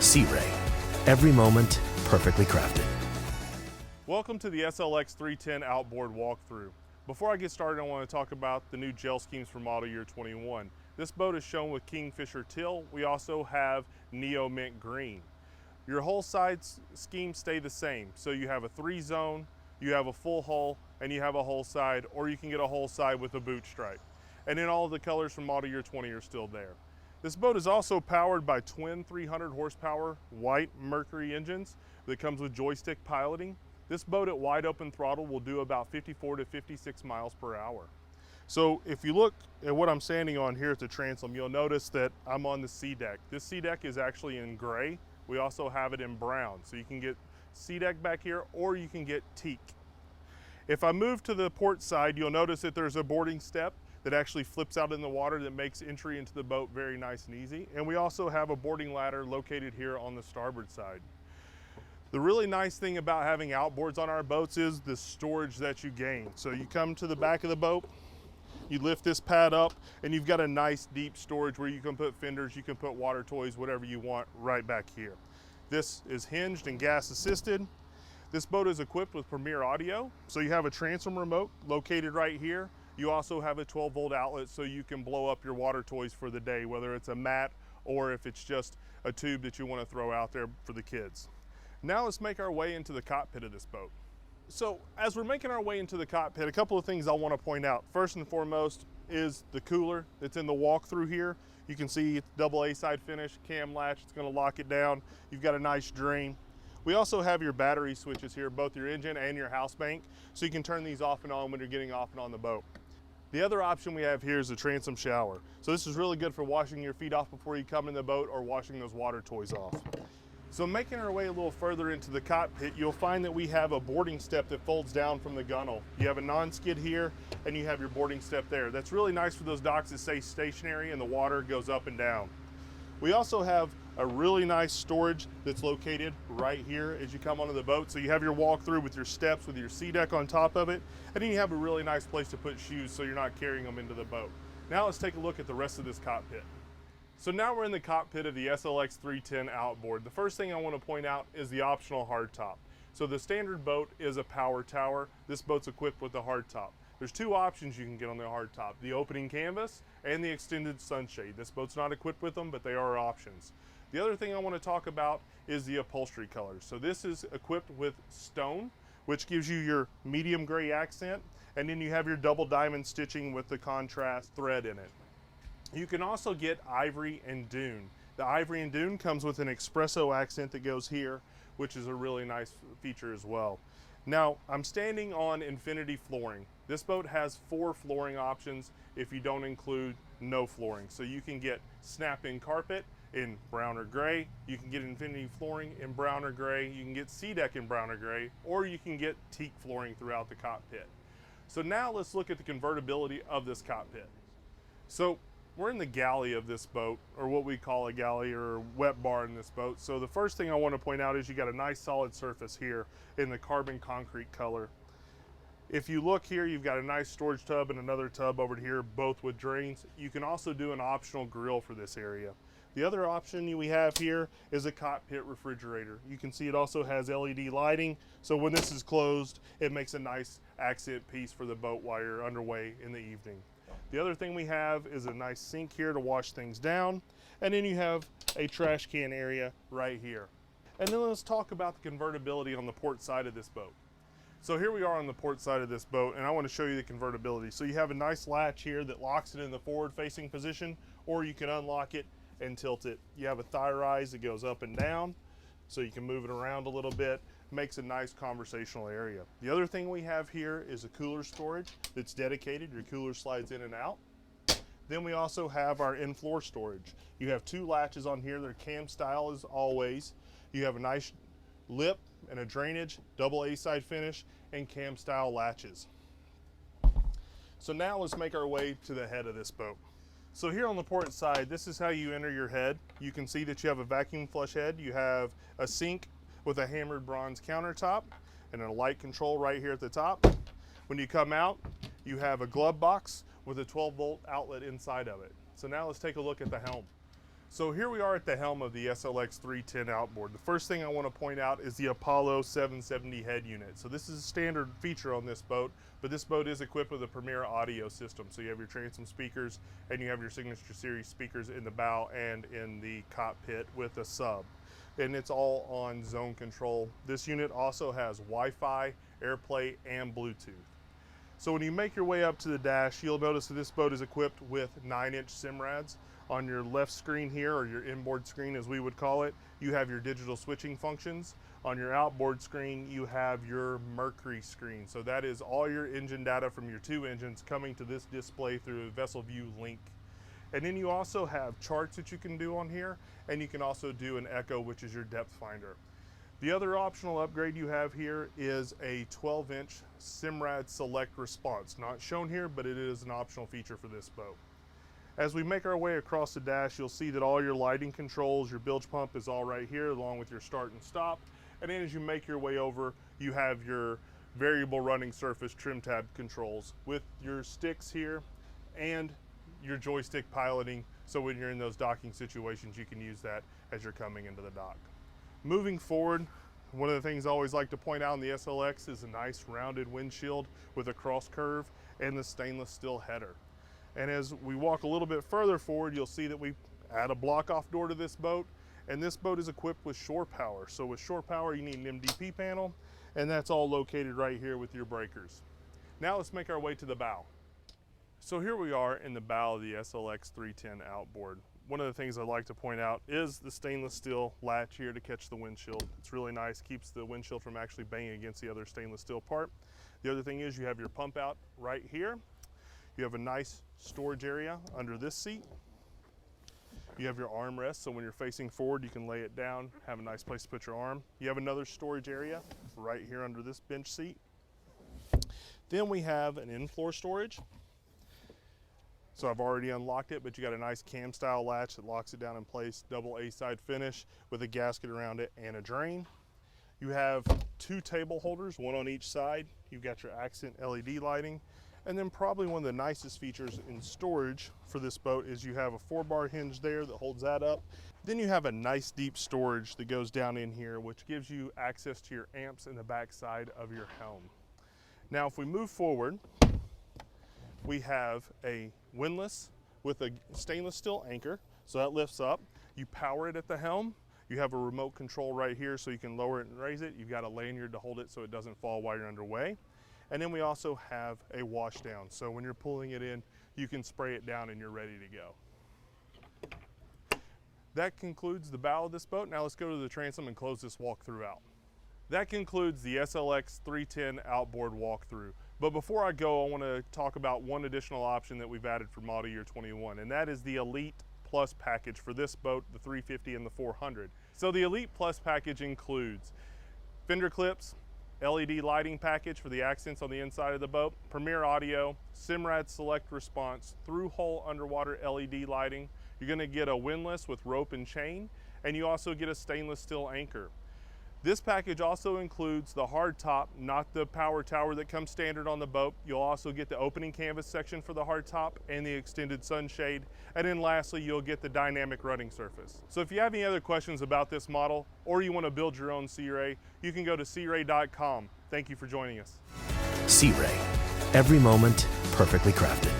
Sea Ray. Every moment perfectly crafted. Welcome to the SLX 310 Outboard walkthrough. Before I get started, I want to talk about the new gel schemes for model year 21. This boat is shown with Kingfisher Teal. We also have Neo Mint Green. Your hull sides schemes stay the same. So you have a 3-zone, you have a full hull, and you have a hull side, or you can get a hull side with a boot stripe. And then all of the colors from model year 20 are still there. This boat is also powered by twin 300 horsepower white Mercury engines that comes with joystick piloting. This boat at wide open throttle will do about 54 to 56 miles per hour. So if you look at what I'm standing on here at the transom, you'll notice that I'm on the sea deck. This sea deck is actually in gray. We also have it in brown. So you can get sea deck back here, or you can get teak. If I move to the port side, you'll notice that there's a boarding step that actually flips out in the water that makes entry into the boat very nice and easy. And we also have a boarding ladder located here on the starboard side. The really nice thing about having outboards on our boats is the storage that you gain. So you come to the back of the boat, you lift this pad up, and you've got a nice deep storage where you can put fenders, you can put water toys, whatever you want right back here. This is hinged and gas assisted. This boat is equipped with Premier Audio. So you have a transom remote located right here. You also have a 12-volt outlet so you can blow up your water toys for the day, whether it's a mat or if it's just a tube that you want to throw out there for the kids. Now let's make our way into the cockpit of this boat. So as we're making our way into the cockpit, a couple of things I want to point out. First and foremost is the cooler that's in the walkthrough here. You can see it's double A-side finish, cam latch, it's going to lock it down. You've got a nice drain. We also have your battery switches here, both your engine and your house bank, so you can turn these off and on when you're getting off and on the boat. The other option we have here is the transom shower. So this is really good for washing your feet off before you come in the boat or washing those water toys off. So making our way a little further into the cockpit, you'll find that we have a boarding step that folds down from the gunnel. You have a non-skid here and you have your boarding step there. That's really nice for those docks that stay stationary and the water goes up and down. We also have a really nice storage that's located right here as you come onto the boat. So you have your walk-through with your steps, with your sea deck on top of it, and then you have a really nice place to put shoes so you're not carrying them into the boat. Now let's take a look at the rest of this cockpit. So now we're in the cockpit of the SLX 310 Outboard. The first thing I want to point out is the optional hardtop. So the standard boat is a power tower. This boat's equipped with a hardtop. There's two options you can get on the hardtop, the opening canvas and the extended sunshade. This boat's not equipped with them, but they are options. The other thing I want to talk about is the upholstery colors. So this is equipped with stone, which gives you your medium gray accent, and then you have your double diamond stitching with the contrast thread in it. You can also get ivory and dune. The ivory and dune comes with an espresso accent that goes here, which is a really nice feature as well. Now, I'm standing on infinity flooring. This boat has 4 flooring options if you don't include no flooring. So you can get snap-in carpet in brown or gray, you can get infinity flooring in brown or gray, you can get sea deck in brown or gray, or you can get teak flooring throughout the cockpit. So now let's look at the convertibility of this cockpit. So we're in the galley of this boat, or what we call a galley or a wet bar in this boat. So the first thing I want to point out is you got a nice solid surface here in the carbon concrete color. If you look here, you've got a nice storage tub and another tub over here, both with drains. You can also do an optional grill for this area. The other option we have here is a cockpit refrigerator. You can see it also has LED lighting, so when this is closed, it makes a nice accent piece for the boat while you're underway in the evening. The other thing we have is a nice sink here to wash things down, and then you have a trash can area right here. And then let's talk about the convertibility on the port side of this boat. So here we are on the port side of this boat, and I want to show you the convertibility. So you have a nice latch here that locks it in the forward-facing position, or you can unlock it and tilt it. You have a thigh rise that goes up and down, so you can move it around a little bit. Makes a nice conversational area. The other thing we have here is a cooler storage that's dedicated. Your cooler slides in and out. Then we also have our in-floor storage. You have 2 latches on here. They're cam style as always. You have a nice lip and a drainage, double A-side finish, and cam style latches. So now let's make our way to the head of this boat. So here on the port side, this is how you enter your head. You can see that you have a vacuum flush head. You have a sink with a hammered bronze countertop and a light control right here at the top. When you come out, you have a glove box with a 12-volt outlet inside of it. So now let's take a look at the helm. So here we are at the helm of the SLX 310 Outboard. The first thing I want to point out is the Apollo 770 head unit. So this is a standard feature on this boat, but this boat is equipped with a premier audio system. So you have your transom speakers and you have your Signature Series speakers in the bow and in the cockpit with a sub. And it's all on zone control. This unit also has Wi-Fi, AirPlay, and Bluetooth. So when you make your way up to the dash, you'll notice that this boat is equipped with 9-inch Simrads. On your left screen here, or your inboard screen as we would call it, you have your digital switching functions. On your outboard screen, you have your Mercury screen. So that is all your engine data from your 2 engines coming to this display through a Vessel View link. And then you also have charts that you can do on here, and you can also do an echo, which is your depth finder. The other optional upgrade you have here is a 12-inch Simrad Select Response. Not shown here, but it is an optional feature for this boat. As we make our way across the dash, you'll see that all your lighting controls, your bilge pump is all right here, along with your start and stop. And then as you make your way over, you have your variable running surface trim tab controls with your sticks here and your joystick piloting. So when you're in those docking situations, you can use that as you're coming into the dock. Moving forward, one of the things I always like to point out in the SLX is a nice rounded windshield with a cross curve and the stainless steel header. And as we walk a little bit further forward, you'll see that we add a block off door to this boat, and this boat is equipped with shore power. So with shore power, you need an MDP panel, and that's all located right here with your breakers. Now let's make our way to the bow. So here we are in the bow of the SLX 310 Outboard. One of the things I like to point out is the stainless steel latch here to catch the windshield. It's really nice, keeps the windshield from actually banging against the other stainless steel part. The other thing is you have your pump out right here. You have a nice storage area under this seat. You have your armrest, so when you're facing forward, you can lay it down, have a nice place to put your arm. You have another storage area right here under this bench seat. Then we have an in-floor storage. So I've already unlocked it, but you got a nice cam style latch that locks it down in place, double A-side finish with a gasket around it and a drain. You have 2 table holders, one on each side. You've got your accent LED lighting. And then probably one of the nicest features in storage for this boat is you have a 4-bar hinge there that holds that up. Then you have a nice deep storage that goes down in here, which gives you access to your amps in the back side of your helm. Now if we move forward, we have a windlass with a stainless steel anchor, so that lifts up. You power it at the helm. You have a remote control right here so you can lower it and raise it. You've got a lanyard to hold it so it doesn't fall while you're underway. And then we also have a wash down. So when you're pulling it in, you can spray it down and you're ready to go. That concludes the bow of this boat. Now let's go to the transom and close this walkthrough out. That concludes the SLX 310 Outboard walkthrough. But before I go, I want to talk about one additional option that we've added for model year 21, and that is the Elite Plus package for this boat, the 350 and the 400. So the Elite Plus package includes fender clips, LED lighting package for the accents on the inside of the boat, premier audio, Simrad Select Response, through-hole underwater LED lighting. You're going to get a windlass with rope and chain, and you also get a stainless steel anchor. This package also includes the hard top, not the power tower that comes standard on the boat. You'll also get the opening canvas section for the hard top and the extended sunshade. And then lastly, you'll get the dynamic running surface. So if you have any other questions about this model, or you want to build your own Sea Ray, you can go to searay.com. Thank you for joining us. Sea Ray. Every moment perfectly crafted.